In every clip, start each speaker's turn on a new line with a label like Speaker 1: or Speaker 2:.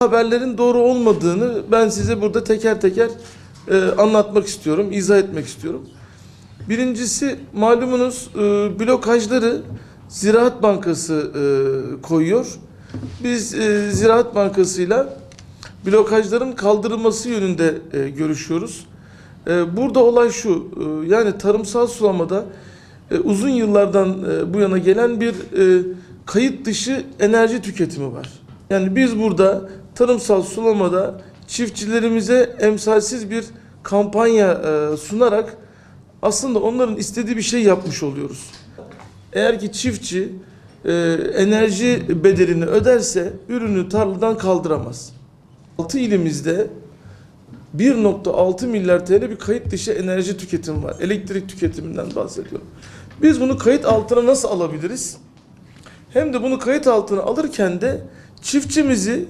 Speaker 1: Haberlerin doğru olmadığını ben size burada teker teker anlatmak istiyorum, izah etmek istiyorum. Birincisi malumunuz blokajları Ziraat Bankası koyuyor. Biz Ziraat Bankası'yla blokajların kaldırılması yönünde görüşüyoruz. Burada olay şu, yani tarımsal sulamada uzun yıllardan bu yana gelen bir kayıt dışı enerji tüketimi var. Yani biz burada tarımsal sulamada çiftçilerimize emsalsiz bir kampanya sunarak aslında onların istediği bir şey yapmış oluyoruz. Eğer ki çiftçi enerji bedelini öderse ürünü tarladan kaldıramaz. 6 ilimizde 1,6 milyar TL bir kayıt dışı enerji tüketimi var. Elektrik tüketiminden bahsediyorum. Biz bunu kayıt altına nasıl alabiliriz? Hem de bunu kayıt altına alırken de çiftçimizi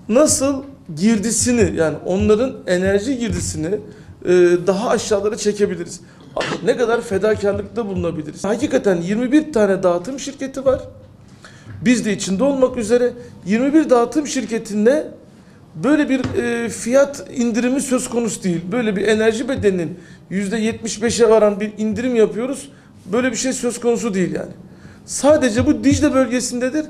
Speaker 1: nasıl girdisini, yani onların enerji girdisini daha aşağılara çekebiliriz? Ne kadar fedakarlıkta bulunabiliriz? Hakikaten 21 tane dağıtım şirketi var. Biz de içinde olmak üzere 21 dağıtım şirketinde böyle bir fiyat indirimi söz konusu değil. Böyle bir enerji bedelinin %75'e varan bir indirim yapıyoruz. Böyle bir şey söz konusu değil yani. Sadece bu Dicle bölgesindedir.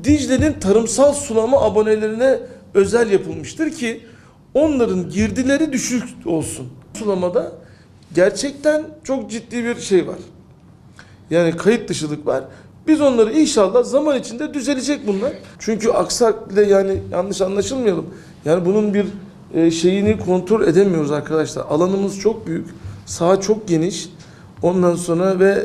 Speaker 1: Dicle'nin tarımsal sulama abonelerine özel yapılmıştır ki onların girdileri düşük olsun. Sulamada gerçekten çok ciddi bir şey var. Yani kayıt dışılık var. Biz onları inşallah zaman içinde düzelecek bunlar. Çünkü aksak yani yanlış anlaşılmayalım. Yani bunun bir şeyini kontrol edemiyoruz arkadaşlar. Alanımız çok büyük. Saha çok geniş. Ondan sonra ve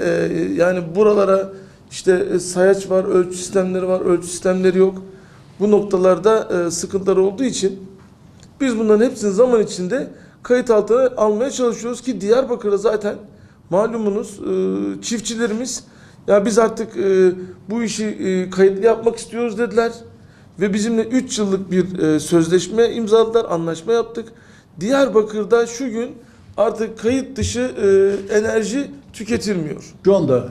Speaker 1: yani buralara işte sayaç var, ölçü sistemleri var, ölçü sistemleri yok. Bu noktalarda sıkıntılar olduğu için biz bunların hepsini zaman içinde kayıt altına almaya çalışıyoruz ki Diyarbakır'da zaten malumunuz çiftçilerimiz ya biz artık bu işi kayıtlı yapmak istiyoruz dediler ve bizimle 3 yıllık bir sözleşme imzaladılar, anlaşma yaptık. Diyarbakır'da şu gün artık kayıt dışı enerji tüketilmiyor.
Speaker 2: Şu anda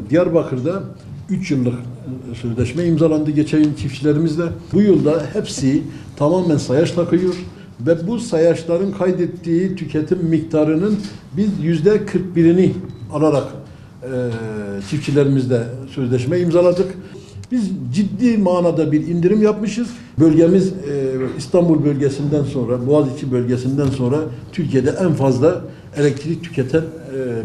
Speaker 2: Diyarbakır'da 3 yıllık sözleşme imzalandı geçen yıl çiftçilerimizle. Bu yılda hepsi tamamen sayaç takıyor ve bu sayaçların kaydettiği tüketim miktarının biz %41'ini alarak çiftçilerimizle sözleşme imzaladık. Biz ciddi manada bir indirim yapmışız. Bölgemiz İstanbul bölgesinden sonra, Boğaziçi bölgesinden sonra Türkiye'de en fazla elektrik tüketen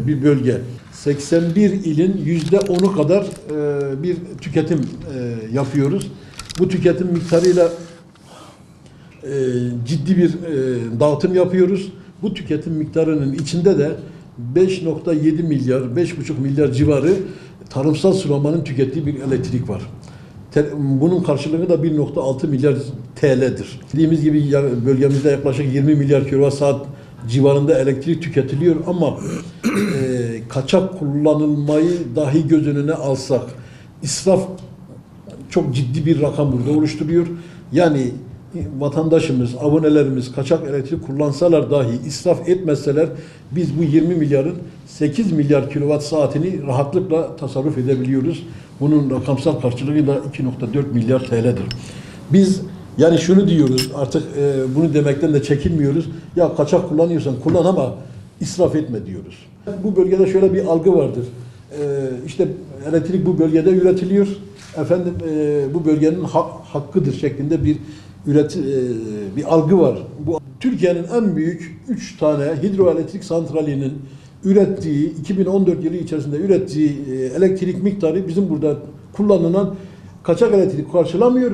Speaker 2: bir bölge. 81 ilin %10'u kadar bir tüketim yapıyoruz. Bu tüketim miktarıyla ciddi bir dağıtım yapıyoruz. Bu tüketim miktarının içinde de 5,7 milyar, 5,5 milyar civarı tarımsal sulamanın tükettiği bir elektrik var. Bunun karşılığı da 1,6 milyar TL'dir. Dediğimiz gibi bölgemizde yaklaşık 20 milyar kWh civarında elektrik tüketiliyor ama kaçak kullanılmayı dahi göz önüne alsak israf çok ciddi bir rakam burada oluşturuyor. Yani vatandaşımız, abonelerimiz kaçak elektrik kullansalar dahi israf etmeseler biz bu 20 milyarın 8 milyar kilowatt saatini rahatlıkla tasarruf edebiliyoruz. Bunun rakamsal karşılığı da 2,4 milyar TL'dir. Biz yani şunu diyoruz artık bunu demekten de çekinmiyoruz. Ya kaçak kullanıyorsan kullan ama israf etme diyoruz. Bu bölgede şöyle bir algı vardır. İşte elektrik bu bölgede üretiliyor. Efendim bu bölgenin hakkıdır şeklinde bir algı var. Bu Türkiye'nin en büyük 3 tane hidroelektrik santralinin ürettiği 2014 yılı içerisinde ürettiği elektrik miktarı bizim burada kullanılan kaçak elektrik karşılamıyor.